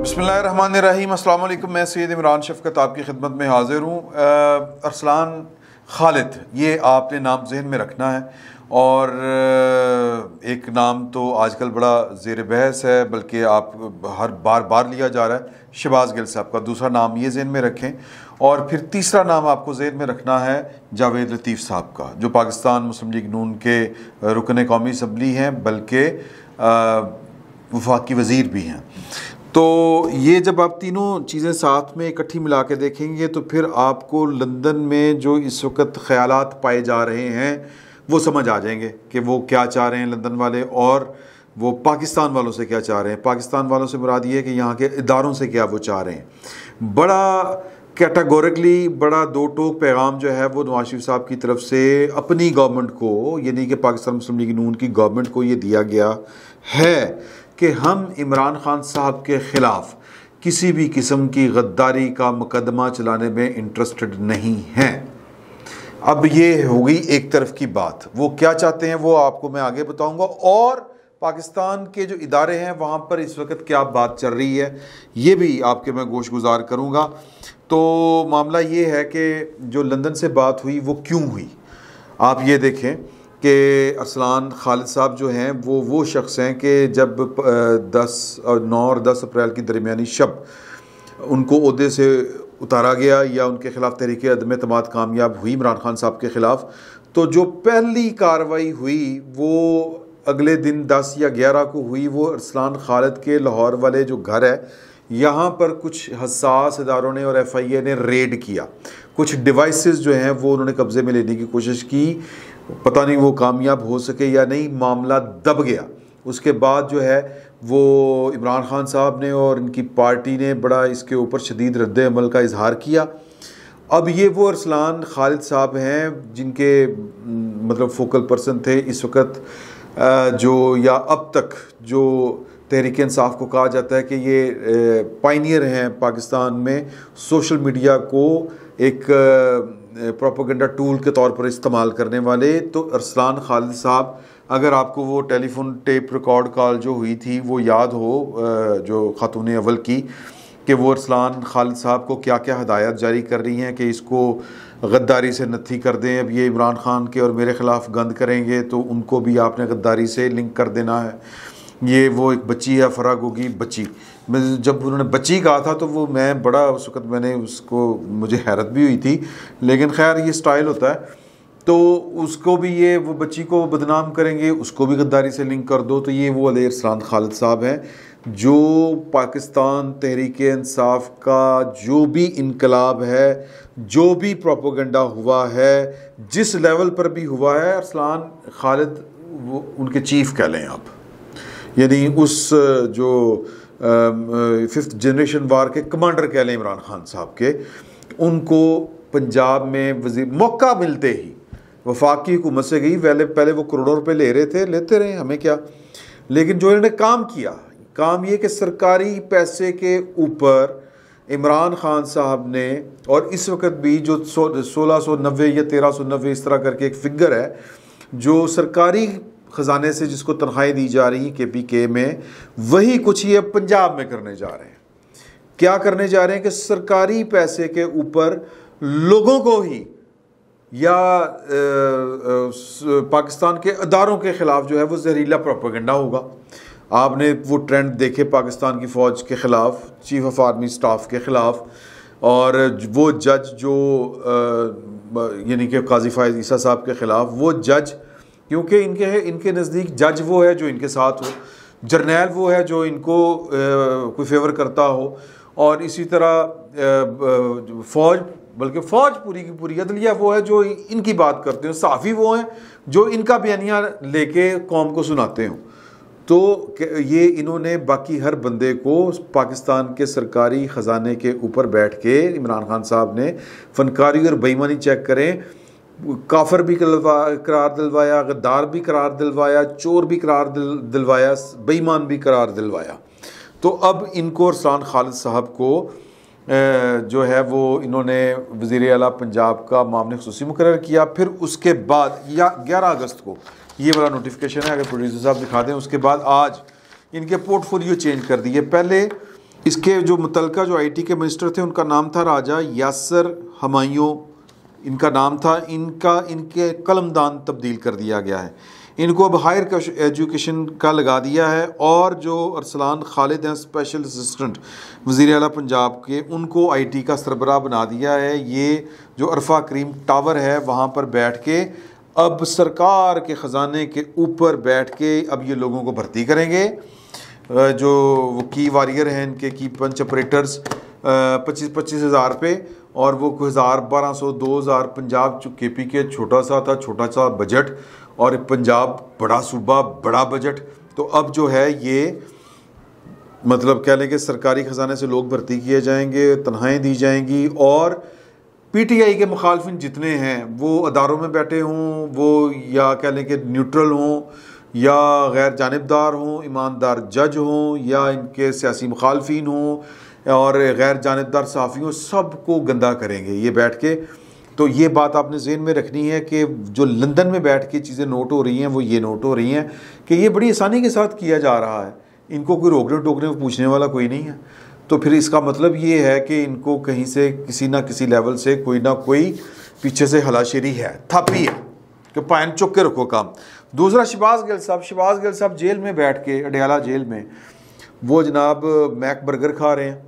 बिस्मिल्लाहिर्रहमानिर्रहीम। अस्सलाम वालेकुम। मैं सैयद इमरान शफ़क़त आपकी खिदमत में हाज़िर हूँ। अरसलान खालिद, ये आपने नाम जहन में रखना है। और एक नाम तो आजकल बड़ा ज़ेर बहस है, बल्कि आप हर बार लिया जा रहा है, शहबाज़ गिल साहब का। दूसरा नाम ये जहन में रखें। और फिर तीसरा नाम आपको जहन में रखना है जावेद लतीफ़ साहब का, जो पाकिस्तान मुस्लिम लीग नून के रुकन कौमी असम्बली हैं, बल्कि वफाकी वज़ीर भी हैं। तो ये जब आप तीनों चीज़ें साथ में इकट्ठी मिला के देखेंगे तो फिर आपको लंदन में जो इस वक्त ख़यालात पाए जा रहे हैं वो समझ आ जाएंगे कि वो क्या चाह रहे हैं लंदन वाले, और वो पाकिस्तान वालों से क्या चाह रहे हैं। पाकिस्तान वालों से मुराद ये है कि यहाँ के इदारों से क्या वो चाह रहे हैं। बड़ा कैटेगोरिकली बड़ा दो टोक पैगाम जो है वो नवाज शरीफ साहब की तरफ से अपनी गवर्नमेंट को, यानी कि पाकिस्तान मुस्लिम लीग नून की गवर्नमेंट को ये दिया गया है कि हम इमरान खान साहब के ख़िलाफ़ किसी भी किस्म की गद्दारी का मुकदमा चलाने में इंटरेस्टेड नहीं हैं। अब ये होगी एक तरफ की बात। वो क्या चाहते हैं वो आपको मैं आगे बताऊंगा, और पाकिस्तान के जो इदारे हैं वहाँ पर इस वक्त क्या बात चल रही है ये भी आपके मैं गोश गुजार करूँगा। तो मामला ये है कि जो लंदन से बात हुई वो क्यों हुई, आप ये देखें कि अरसलान खालिद साहब जो हैं वो शख्स हैं कि जब 9 और 10 अप्रैल की दरमियानी शब उनको ओहदे से उतारा गया या उनके ख़िलाफ़ तहरीक अदम एतमाद कामयाब हुई इमरान खान साहब के ख़िलाफ़, तो जो पहली कार्रवाई हुई वो अगले दिन 10 या 11 को हुई। वो अरसलान खालिद के लाहौर वाले जो घर है, यहाँ पर कुछ हसास इदारों ने और FIA ने रेड किया। कुछ डिवाइसेस जो हैं वो उन्होंने कब्ज़े में लेने की कोशिश की, पता नहीं वो कामयाब हो सके या नहीं, मामला दब गया। उसके बाद जो है वो इमरान खान साहब ने और इनकी पार्टी ने बड़ा इसके ऊपर शदीद रद्द अमल का इजहार किया। अब ये वो अरसलान खालिद साहब हैं जिनके मतलब फोकल पर्सन थे इस वक्त, जो या अब तक जो तहरीक इंसाफ को कहा जाता है कि ये पायनियर हैं पाकिस्तान में सोशल मीडिया को एक प्रोपेगेंडा टूल के तौर पर इस्तेमाल करने वाले। तो अरसलान खालिद साहब, अगर आपको वो टेलीफोन टेप रिकॉर्ड कॉल जो हुई थी वो याद हो, जो खातून अव्वल की, कि वो अरसलान खालिद साहब को क्या क्या हदायत जारी कर रही हैं कि इसको गद्दारी से नत्थी कर दें। अब ये इमरान खान के और मेरे ख़िलाफ़ गंद करेंगे तो उनको भी आपने गद्दारी से लिंक कर देना है। ये वो एक बच्ची है फराग होगी बच्ची, जब उन्होंने बच्ची कहा था तो वो मैं बड़ा उस वक्त मैंने उसको, मुझे हैरत भी हुई थी, लेकिन खैर ये स्टाइल होता है। तो उसको भी ये वो बच्ची को बदनाम करेंगे, उसको भी गद्दारी से लिंक कर दो। तो ये वो अरसलान खालिद साहब हैं जो पाकिस्तान तहरीक इंसाफ का जो भी इनकलाब है, जो भी प्रोपेगेंडा हुआ है, जिस लेवल पर भी हुआ है, अरसलान खालिद वो उनके चीफ कह लें आप, यानी उस जो 5th जनरेशन वार के कमांडर कह लें इमरान खान साहब के, उनको पंजाब में वज़ीर मौका मिलते ही वफाकी हुकूमत से गई। पहले वो करोड़ों रुपए ले रहे थे, लेते रहे, हमें क्या। लेकिन जो इन्होंने काम किया, काम ये कि सरकारी पैसे के ऊपर इमरान खान साहब ने, और इस वक्त भी जो 1690 या 1390 इस तरह करके एक फिगर है जो सरकारी ख़जाने से जिसको तनख्वाहें दी जा रही KPK में, वही कुछ ये पंजाब में करने जा रहे हैं। क्या करने जा रहे हैं कि सरकारी पैसे के ऊपर लोगों को ही या पाकिस्तान के अदारों के ख़िलाफ़ जो है वो जहरीला प्रोपेगेंडा होगा। आपने वो ट्रेंड देखे पाकिस्तान की फ़ौज के ख़िलाफ़, चीफ ऑफ आर्मी स्टाफ के ख़िलाफ़, और वो जज जो यानी कि काजी फायज़ ईसा साहब के ख़िलाफ़, वो जज, क्योंकि इनके नज़दीक जज वो है जो इनके साथ हो, जर्नैल वो है जो इनको कोई फेवर करता हो, और इसी तरह फ़ौज, बल्कि फ़ौज पूरी की पूरी अदलिया वो है जो इनकी बात करते हो, सहाफ़ी वो हैं जो इनका बयानिया लेके कौम को सुनाते हो। तो ये इन्होंने बाकी हर बंदे को पाकिस्तान के सरकारी ख़जाने के ऊपर बैठ के इमरान खान साहब ने फनकारी और बेईमानी चेक करें, काफिर भी करार दिलवाया, गद्दार भी करार दिलवाया, चोर भी करार दिलवाया, बेईमान भी करार दिलवाया। तो अब इनको अरसलान खालिद साहब को जो है वो इन्होंने वज़ीर आला पंजाब का मामले ख़ुसूसी मुकर्रर किया। फिर उसके बाद या 11 अगस्त को ये वाला नोटिफिकेशन है, अगर प्रोड्यूसर साहब दिखा दें, उसके बाद आज इनके पोर्टफोलियो चेंज कर दिए। पहले इसके जो मुतलका जो आईटी के मिनिस्टर थे उनका नाम था राजा यासर हमायूं, इनका नाम था। इनके कलमदान तब्दील कर दिया गया है। इनको अब हायर एजुकेशन का लगा दिया है। और जो अरसलान खालिद हैं स्पेशल असिस्टेंट वज़ीर आला पंजाब के, उनको आईटी का सरबराह बना दिया है। ये जो अरफा करीम टावर है वहाँ पर बैठ के अब सरकार के ख़जाने के ऊपर बैठ के अब ये लोगों को भर्ती करेंगे। जो वो की वारियर हैं इनके की पंच ऑपरेटर्स 25-25 हज़ार पे, और वो 1000-1200 2000 पंजाब के पी के छोटा सा बजट, और पंजाब बड़ा सूबा बड़ा बजट। तो अब जो है ये मतलब कह लें कि सरकारी ख़जाने से लोग भर्ती किए जाएंगे, तनख्वाहें दी जाएंगी, और पीटीआई के मुखालफिन जितने हैं वो अदारों में बैठे हों, वो या कह लें कि न्यूट्रल हों या गैर जानिबदार हों, ईमानदार जज हों या इनके सियासी मुखालफिन हों और गैर जानिबदार सहाफ़ियों, सबको गंदा करेंगे ये बैठ के। तो ये बात आपने ज़हन में रखनी है कि जो लंदन में बैठ के चीज़ें नोट हो रही हैं वो ये नोट हो रही हैं कि ये बड़ी आसानी के साथ किया जा रहा है। इनको कोई रोकने टोकने पूछने वाला कोई नहीं है। तो फिर इसका मतलब ये है कि इनको कहीं से किसी ना किसी लेवल से कोई ना कोई पीछे से हलाशेरी है, थापी है कि पैन चुक के रखो काम। दूसरा शहबाज गिल साहब जेल में बैठ के, अडयाला जेल में, वो जनाब मैक बर्गर खा रहे हैं,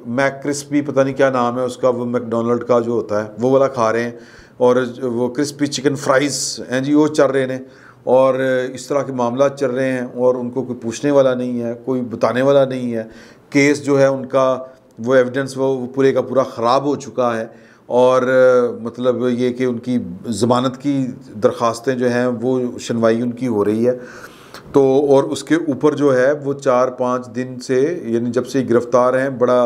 मैक क्रिस्पी पता नहीं क्या नाम है उसका, वो मैकडोनल्ड का जो होता है वो वाला खा रहे हैं, और वो क्रिस्पी चिकन फ्राइज़ हैं जी वो चल रहे हैं, और इस तरह के मामला चल रहे हैं। और उनको कोई पूछने वाला नहीं है, कोई बताने वाला नहीं है। केस जो है उनका वो एविडेंस वो पूरे का पूरा ख़राब हो चुका है। और मतलब ये कि उनकी ज़मानत की दरख्वास्तें जो हैं वो सुनवाई उनकी हो रही है। तो और उसके ऊपर जो है वो 4-5 दिन से, यानी जब से गिरफ़्तार हैं, बड़ा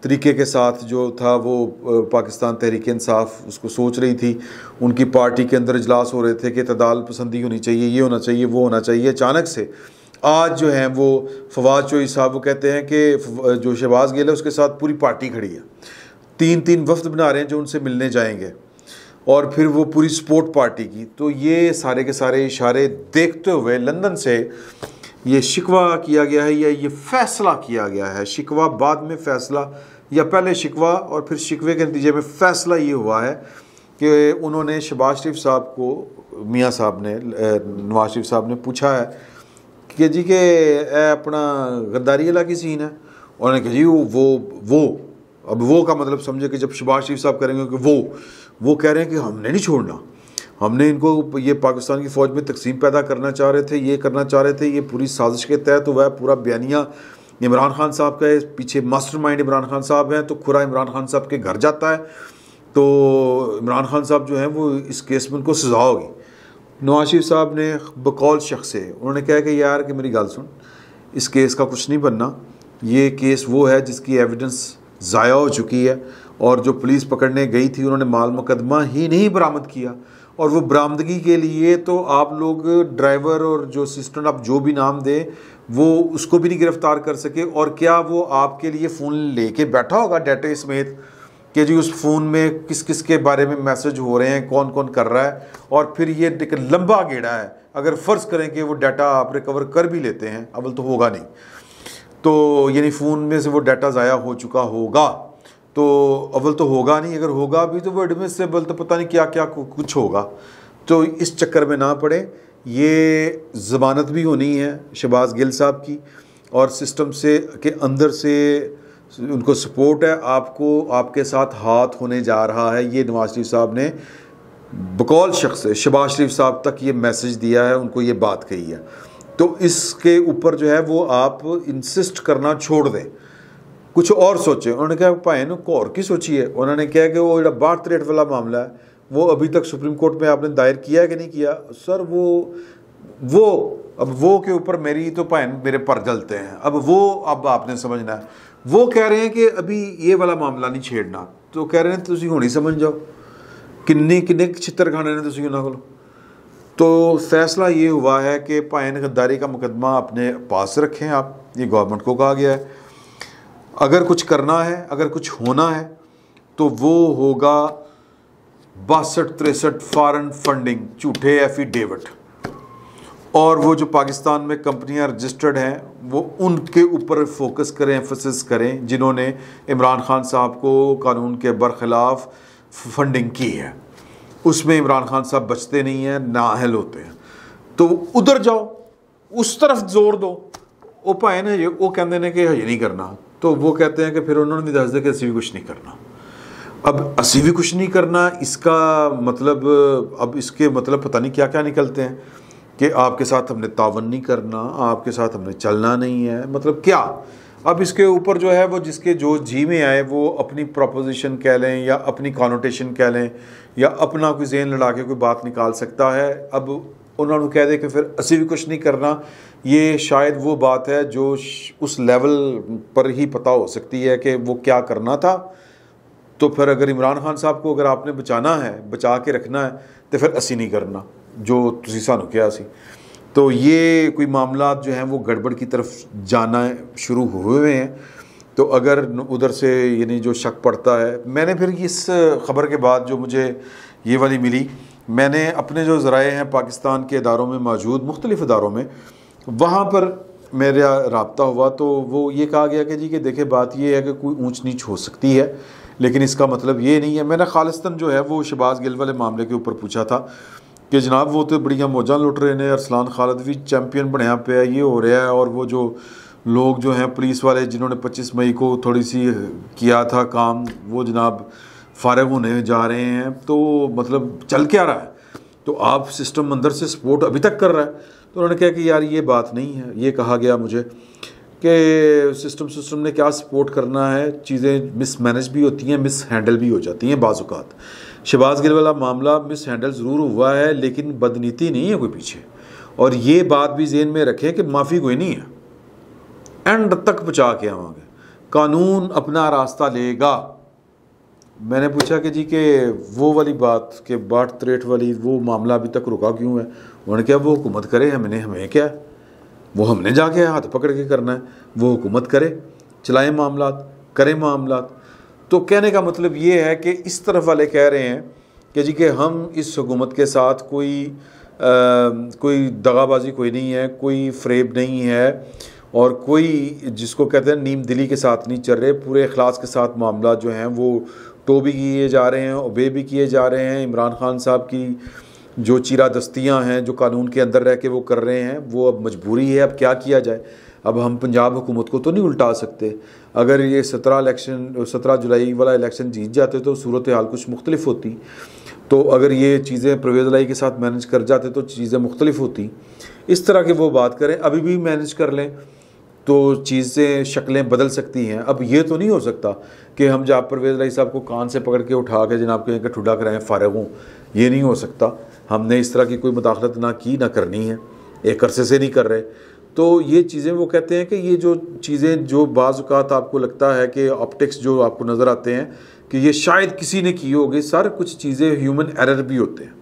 तरीके के साथ जो था वो पाकिस्तान तहरीक इंसाफ उसको सोच रही थी। उनकी पार्टी के अंदर इजलास हो रहे थे कि तदाल पसंदी होनी चाहिए, ये होना चाहिए, वो होना चाहिए। अचानक से आज जो है वो फवाद चौधरी साहब वो कहते हैं कि जो शहबाज गिल है उसके साथ पूरी पार्टी खड़ी है, 3-3 वफ्द बना रहे हैं जो उनसे मिलने जाएंगे, और फिर वो पूरी सपोर्ट पार्टी की। तो ये सारे के सारे इशारे देखते हुए लंदन से ये शिकवा किया गया है या ये फ़ैसला किया गया है। शिकवा बाद में फ़ैसला, या पहले शिकवा और फिर शिकवे के नतीजे में फ़ैसला ये हुआ है कि उन्होंने शहबाज शरीफ साहब को, मियाँ साहब ने, नवाज शरीफ साहब ने पूछा है कि जी के अपना गद्दारी वाला की सीन है। उन्होंने कहा जी वो अब वो का मतलब समझे कि जब शहबाज शरीफ साहब करेंगे कि वो कह रहे हैं कि हमने नहीं छोड़ना, हमने इनको ये पाकिस्तान की फ़ौज में तकसीम पैदा करना चाह रहे थे, ये करना चाह रहे थे, ये पूरी साजिश के तहत हुआ है। पूरा बयानिया इमरान खान साहब का है, पीछे मास्टरमाइंड इमरान खान साहब हैं। तो खुरा इमरान खान साहब के घर जाता है तो इमरान खान साहब जो हैं वो इस केस में उनको सज़ा होगी। नवाज शरीफ साहब ने बकौल शख्स से उन्होंने कहा कि यार कि मेरी गल सुन, इस केस का कुछ नहीं बनना, ये केस वो है जिसकी एविडेंस ज़ाया हो चुकी है, और जो पुलिस पकड़ने गई थी उन्होंने माल मुकदमा ही नहीं बरामद किया। और वो बरामदगी के लिए तो आप लोग ड्राइवर और जो असिस्टेंट आप जो भी नाम दें वो उसको भी नहीं गिरफ़्तार कर सके। और क्या वो आपके लिए फ़ोन लेके बैठा होगा डाटा समेत कि जी उस फ़ोन में किस किस के बारे में मैसेज हो रहे हैं, कौन कौन कर रहा है। और फिर ये एक लंबा गेड़ा है, अगर फ़र्ज़ करें कि वो डाटा आप रिकवर कर भी लेते हैं, अव्वल तो होगा नहीं, तो यानी फ़ोन में से वो डाटा ज़ाया हो चुका होगा, तो अव्वल तो होगा नहीं, अगर होगा भी तो वो एडमिसिबल तो पता नहीं क्या क्या कुछ होगा। तो इस चक्कर में ना पड़े। ये ज़मानत भी होनी है शहबाज गिल साहब की, और सिस्टम से के अंदर से उनको सपोर्ट है, आपको आपके साथ हाथ होने जा रहा है। ये नवाज शरीफ साहब ने बकौल शख्स शहबाज शरीफ साहब तक ये मैसेज दिया है, उनको ये बात कही है। तो इसके ऊपर जो है वो आप इंसिस्ट करना छोड़ दें, कुछ और सोचें। उन्होंने कहा भाई ने और की सोची है। उन्होंने कहा कि वो जो 62 वाला मामला है वो अभी तक सुप्रीम कोर्ट में आपने दायर किया है कि नहीं किया। सर वो के ऊपर मेरी तो भैन मेरे पर जलते हैं। अब आपने समझना है। वो कह रहे हैं कि अभी ये वाला मामला नहीं छेड़ना, तो कह रहे हैं तुसी हुणी समझ जाओ किन्ने छितर खाने ने तुसी उन्होंने को। तो फैसला ये हुआ है कि भैन गद्दारी का मुकदमा अपने पास रखें आप, ये गवर्नमेंट को कहा गया है। अगर कुछ करना है, अगर कुछ होना है तो वो होगा 62-63 फॉरेन फंडिंग झूठे एफिडेविट, और वो जो पाकिस्तान में कंपनियां रजिस्टर्ड हैं वो उनके ऊपर फोकस करें, एम्फसिस करें, जिन्होंने इमरान खान साहब को कानून के बरखिलाफ फंडिंग की है। उसमें इमरान खान साहब बचते नहीं हैं, नाअहल होते हैं। तो उधर जाओ, उस तरफ जोर दो। वो भाए ने वो कहते हैं कि हजे नहीं करना, तो वो कहते हैं कि फिर उन्होंने दस दे कि असी भी कुछ नहीं करना। अब असी भी कुछ नहीं करना, इसका मतलब अब इसके मतलब पता नहीं क्या क्या निकलते हैं कि आपके साथ हमने तावन नहीं करना, आपके साथ हमने चलना नहीं है, मतलब क्या। अब इसके ऊपर जो है वो जिसके जो जी में आए वो अपनी प्रोपोजिशन कह लें या अपनी कॉनोटेशन कह लें या अपना कोई ज़हन लड़ा के कोई बात निकाल सकता है। अब उन्होंने कह दे कि फिर असी भी कुछ नहीं करना, ये शायद वो बात है जो उस लेवल पर ही पता हो सकती है कि वो क्या करना था। तो फिर अगर इमरान खान साहब को अगर आपने बचाना है, बचा के रखना है, तो फिर असी नहीं करना जो तुसी सानू क्या सी। तो ये कोई मामला जो हैं वो गड़बड़ की तरफ जाना शुरू हुए हैं। तो अगर उधर से यानी जो शक पड़ता है, मैंने फिर इस ख़बर के बाद जो मुझे ये वाली मिली, मैंने अपने जो ज़राए हैं पाकिस्तान के इदारों में मौजूद मुख्तलिफ़ इदारों में, वहाँ पर मेरा रब्ता हुआ। तो वो ये कहा गया कि जी कि देखे बात ये है कि कोई ऊंच नीच हो सकती है, लेकिन इसका मतलब ये नहीं है। मैंने खालिस्तान जो है वो शहबाज गिल वाले मामले के ऊपर पूछा था कि जनाब वो तो बड़ियाँ मौजा लुट रहे हैं, अरसलान खालिद भी चैम्पियन बनया पे है, ये हो रहा है। और वो जो लोग जो हैं पुलिस वाले जिन्होंने 25 मई को थोड़ी सी किया था काम, वो जनाब फारग होने जा रहे हैं। तो मतलब चल क्या रहा है, तो आप सिस्टम अंदर से सपोर्ट अभी तक कर रहा है। तो उन्होंने कहा कि यार ये बात नहीं है। ये कहा गया मुझे कि सिस्टम ने क्या सपोर्ट करना है, चीज़ें मिस मैनेज भी होती हैं, मिस हैंडल भी हो जाती हैं बाज़ औक़ात। शहबाज गिल वाला मामला मिस हैंडल ज़रूर हुआ है, लेकिन बदनीति नहीं है कोई पीछे। और ये बात भी ज़हन में रखें कि माफ़ी कोई नहीं है, एंड तक पहुँचा के आवांगे, कानून अपना रास्ता लेगा। मैंने पूछा कि जी कि वो वाली बात के बाट त्रेट वाली वो मामला अभी तक रुका क्यों है। उन्होंने कहा वो हुकूमत करे, हमें क्या है, वो हमने जाके हाथ पकड़ के करना है, वो हुकूमत करे, चलाए मामलात, करे मामलात। तो कहने का मतलब ये है कि इस तरफ वाले कह रहे हैं कि जी कि हम इस हुकूमत के साथ कोई दगाबाजी कोई नहीं है, कोई फ्रेब नहीं है, और कोई जिसको कहते हैं नीम दिली के साथ नहीं चल रहे, पूरे इखलास के साथ मामला जो हैं वो टो भी किए जा रहे हैं, ओबे भी किए जा रहे हैं। इमरान खान साहब की जो चीरा दस्तियाँ हैं जो कानून के अंदर रह के वो कर रहे हैं, वो अब मजबूरी है। अब क्या किया जाए, अब हम पंजाब हुकूमत को तो नहीं उल्टा सकते। अगर ये 17 जुलाई वाला इलेक्शन जीत जाते तो सूरत हाल कुछ मुख्तलिफ होती। तो अगर ये चीज़ें परवेज़ इलाही के साथ मैनेज कर जाते तो चीज़ें मुख्तलिफ होती। इस तरह की वो बात करें, अभी भी मैनेज कर लें तो चीज़ें शक्लें बदल सकती हैं। अब ये तो नहीं हो सकता कि हम जब परवेज़ इलाही साहब को कान से पकड़ के उठा के जनाब के यहाँ ठुडा कराएँ, फारग हों, ये नहीं हो सकता। हमने इस तरह की कोई मुदाखलत ना की ना करनी है, एक अरसे से नहीं कर रहे। तो ये चीज़ें वो कहते हैं कि ये जो चीज़ें जो बाज़ औक़ात आपको लगता है कि ऑप्टिक्स जो आपको नज़र आते हैं कि ये शायद किसी ने की होगी, सर कुछ चीज़ें ह्यूमन एरर भी होते हैं,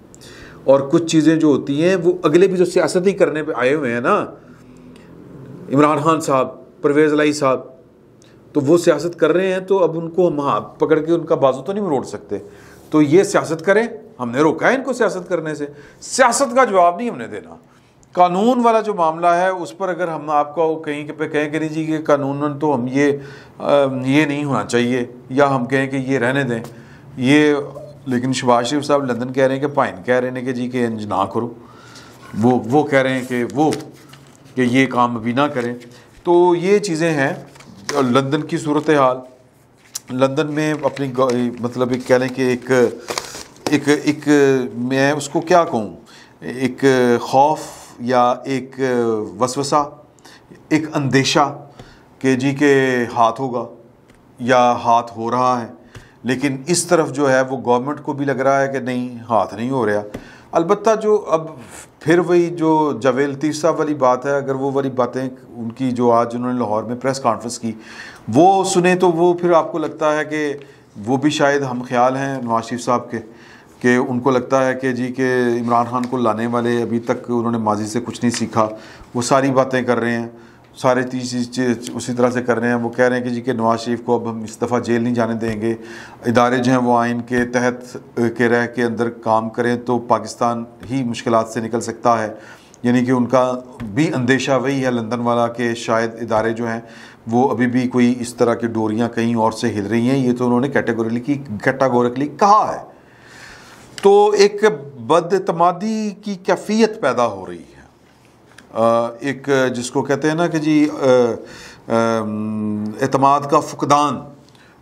और कुछ चीज़ें जो होती हैं वो अगले भी जो सियासत ही करने पे आए हुए हैं ना, इमरान खान साहब, परवेज़ इलाही साहब, तो वो सियासत कर रहे हैं। तो अब उनको हम हाथ पकड़ के उनका बाजू तो नहीं मरोड़ सकते। तो ये सियासत करें, हमने रोका है इनको सियासत करने से, सियासत का जवाब नहीं हमने देना। कानून वाला जो मामला है उस पर अगर हम आपको कहीं पे कहें कि नहीं जी कि कानूनन तो हम ये नहीं होना चाहिए, या हम कहें कि ये रहने दें ये, लेकिन शहबाज शरीफ साहब लंदन कह रहे हैं कि पाइन कह रहे हैं कि जी कि इंज ना करो, वो कह रहे हैं कि ये काम अभी ना करें। तो ये चीज़ें हैं लंदन की सूरत हाल। लंदन में अपनी मतलब एक कह लें कि एक मैं उसको क्या कहूँ, एक खौफ या एक वसवसा, एक अंदेशा कि जी के हाथ होगा या हाथ हो रहा है। लेकिन इस तरफ जो है वो गवर्नमेंट को भी लग रहा है कि नहीं, हाथ नहीं हो रहा। अलबत्ता जो अब फिर वही जो जावेद लतीफ़ साहब वाली बात है, अगर वो वाली बातें उनकी जो आज उन्होंने लाहौर में प्रेस कॉन्फ्रेंस की वो सुने तो वो फिर आपको लगता है कि वो भी शायद हम ख्याल हैं नवाज शरीफ साहब के, कि उनको लगता है कि जी के इमरान खान को लाने वाले अभी तक उन्होंने माजी से कुछ नहीं सीखा, वो सारी बातें कर रहे हैं, सारे चीज़ उसी तरह से कर रहे हैं। वो कह रहे हैं कि जी के नवाज शरीफ को अब हम इस दफ़ा जेल नहीं जाने देंगे, इदारे जो हैं वो आइन के तहत के रह के अंदर काम करें तो पाकिस्तान ही मुश्किलात से निकल सकता है। यानी कि उनका भी अंदेशा वही है लंदन वाला कि शायद इदारे जो हैं वो अभी भी कोई इस तरह की डोरियां कहीं और से हिल रही हैं, ये तो उन्होंने कैटेगोरिकली कहा है। तो एक बदतमादी की कैफियत पैदा हो रही है, एक जिसको कहते हैं ना कि जी एतमाद का फुकदान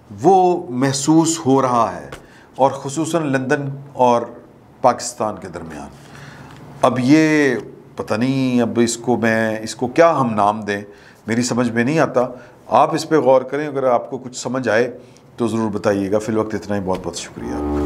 वो महसूस हो रहा है, और ख़ुसूसन लंदन और पाकिस्तान के दरमियान। अब ये पता नहीं, अब इसको क्या हम नाम दें, मेरी समझ में नहीं आता। आप इस पे गौर करें, अगर आपको कुछ समझ आए तो ज़रूर बताइएगा। फिल वक्त इतना ही, बहुत बहुत शुक्रिया।